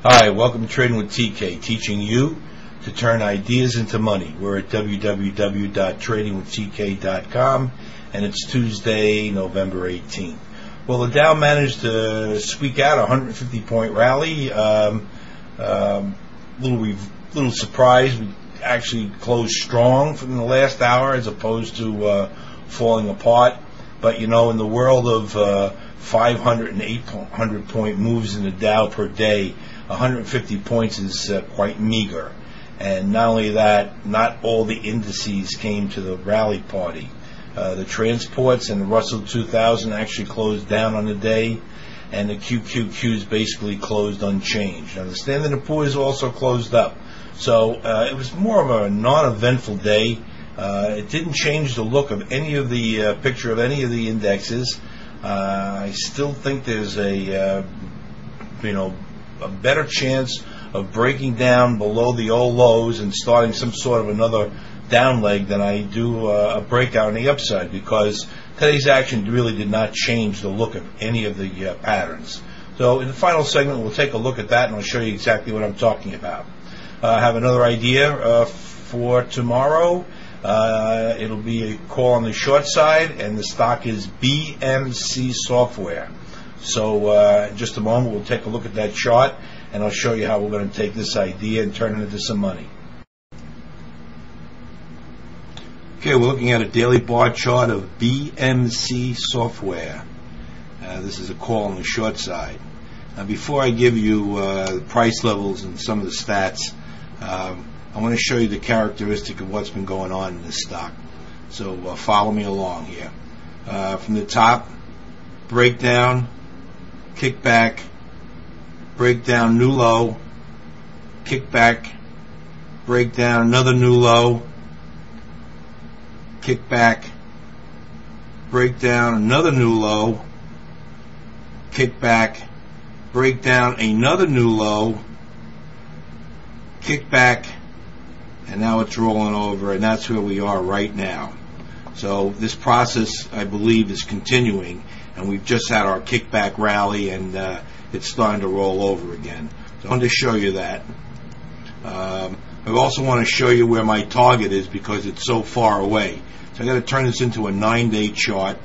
Hi, welcome to Trading with TK, teaching you to turn ideas into money. We're at www.tradingwithtk.com, and it's Tuesday, November 18th. Well, the Dow managed to squeak out a 150-point rally. Little surprise. We actually closed strong from the last hour as opposed to falling apart. But, in the world of 500 and 800-point moves in the Dow per day, 150 points is quite meager. And not only that, not all the indices came to the rally party. The transports and the Russell 2000 actually closed down on the day, and the QQQs basically closed unchanged. Now, the Standard & Poor's also closed up. So it was more of a non-eventful day. It didn't change the look of any of the picture of any of the indexes. I still think there's a better chance of breaking down below the old lows and starting some sort of another down leg than I do a breakout on the upside, because today's action really did not change the look of any of the patterns. So in the final segment, we'll take a look at that, and I'll show you exactly what I'm talking about. I have another idea for tomorrow. It'll be a call on the short side, and the stock is BMC Software. So in just a moment, we'll take a look at that chart, and I'll show you how we're going to take this idea and turn it into some money. Okay, we're looking at a daily bar chart of BMC Software. This is a call on the short side. Now, before I give you the price levels and some of the stats, I want to show you the characteristic of what's been going on in this stock. So follow me along here. From the top, breakdown, kickback, breakdown, new low, kickback, breakdown, another new low, kickback, breakdown, another new low, kickback, breakdown, another new low, kickback, and now it's rolling over, and that's where we are right now. So this process, I believe, is continuing, and we've just had our kickback rally, and it's starting to roll over again. So I want to show you that. I also want to show you where my target is, because it's so far away. So I've got to turn this into a 9-day chart.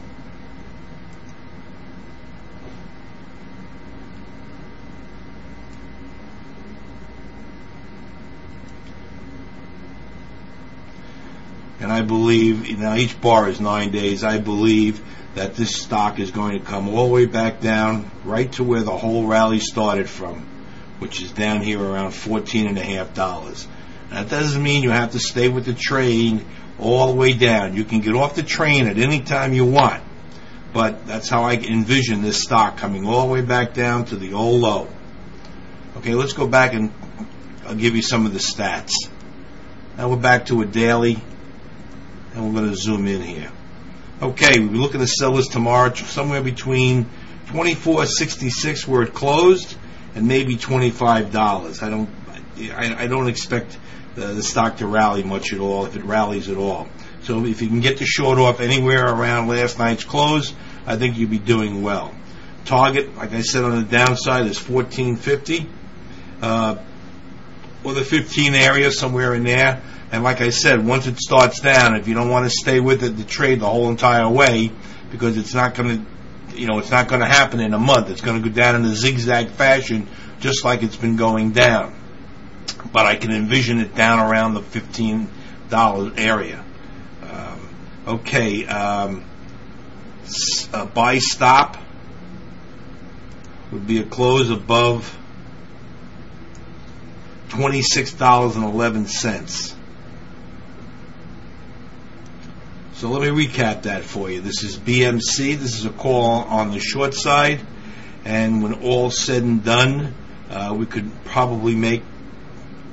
And I believe, now each bar is 9 days, I believe that this stock is going to come all the way back down right to where the whole rally started from, which is down here around $14.50. Now, that doesn't mean you have to stay with the train all the way down. You can get off the train at any time you want, but that's how I envision this stock coming all the way back down to the old low. Okay, let's go back and I'll give you some of the stats. Now we're back to a daily, and we're going to zoom in here. Okay, we'll be looking to sell this tomorrow somewhere between $24.66 where it closed and maybe $25. I don't expect the stock to rally much at all, if it rallies at all. So if you can get the short off anywhere around last night's close, I think you'll be doing well. Target, like I said, on the downside is $14.50 or the 15 area, somewhere in there. And like I said, once it starts down, if you don't want to stay with it, the trade the whole entire way, because it's not going to, it's not going to happen in a month. It's going to go down in a zigzag fashion, just like it's been going down. But I can envision it down around the $15 area. Buy stop would be a close above $26.11. So let me recap that for you. This is BMC. This is a call on the short side, and when all's said and done, we could probably make,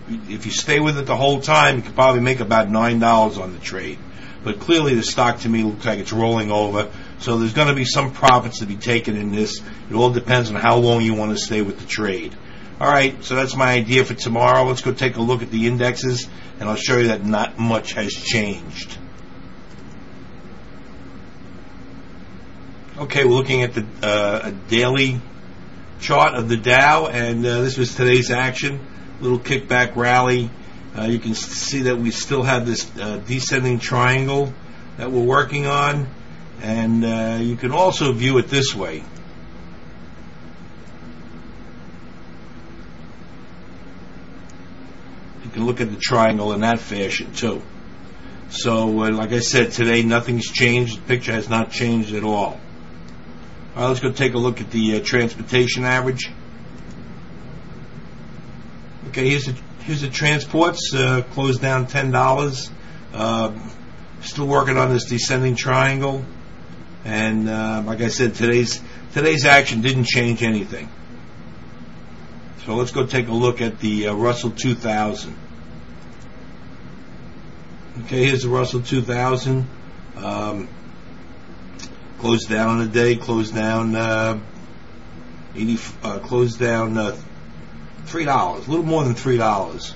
if you stay with it the whole time, you could probably make about $9 on the trade. But clearly the stock to me looks like it's rolling over, so there's going to be some profits to be taken in this. It all depends on how long you want to stay with the trade. All right, so that's my idea for tomorrow. Let's go take a look at the indexes, and I'll show you that not much has changed. Okay, we're looking at the a daily chart of the Dow, and this was today's action. Little kickback rally. You can see that we still have this descending triangle that we're working on, and you can also view it this way. You can look at the triangle in that fashion too. So like I said, today nothing's changed. The picture has not changed at all. All right, let's go take a look at the transportation average. Okay, here's the transports, closed down $10. Still working on this descending triangle, and like I said, today's action didn't change anything. So let's go take a look at the Russell 2000. Okay, here's the Russell 2000. Closed down on the day. Closed down $3, a little more than $3.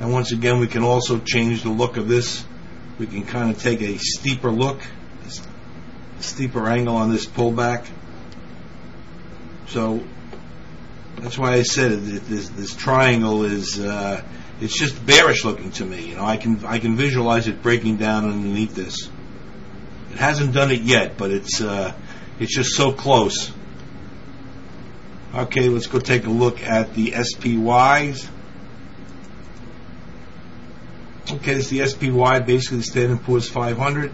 And once again, we can also change the look of this. We can kind of take a steeper look, a steeper angle on this pullback. So that's why I said this triangle is it's just bearish looking to me. You know, I can visualize it breaking down underneath this. It hasn't done it yet, but it's just so close. Okay, let's go take a look at the SPYs. Okay, this is the SPY, basically the Standard & Poor's 500,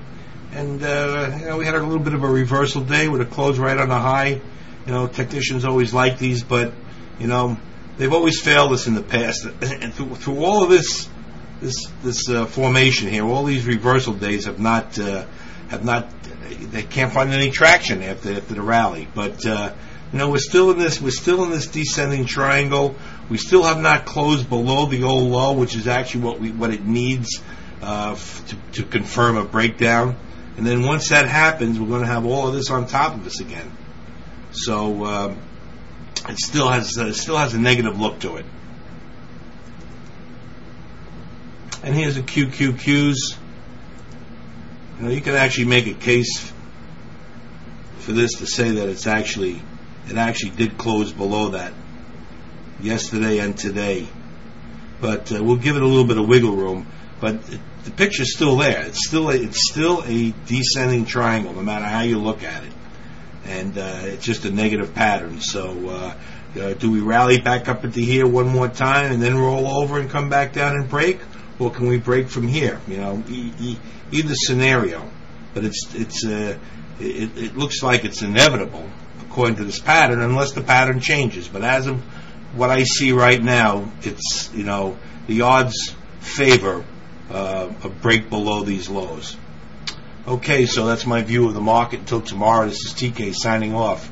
and you know, we had a little bit of a reversal day with a close right on the high. You know, technicians always like these, but you know, they've always failed us in the past. And through all of this formation here, all these reversal days have not they can't find any traction after the rally. But you know, we're still in this descending triangle. We still have not closed below the old low, which is actually what it needs to confirm a breakdown. And then once that happens, we're going to have all of this on top of us again. So it still has a negative look to it. And here's the QQQs. You know, you can actually make a case for this to say that it actually did close below that yesterday and today, but we'll give it a little bit of wiggle room. But the picture's still there. It's still a descending triangle, no matter how you look at it, and it's just a negative pattern. So do we rally back up into here one more time and then roll over and come back down and break, or can we break from here? You know, either scenario, but it looks like it's inevitable according to this pattern, unless the pattern changes. But as of what I see right now, it's, you know, the odds favor a break below these lows. Okay, so that's my view of the market. Until tomorrow, this is TK signing off.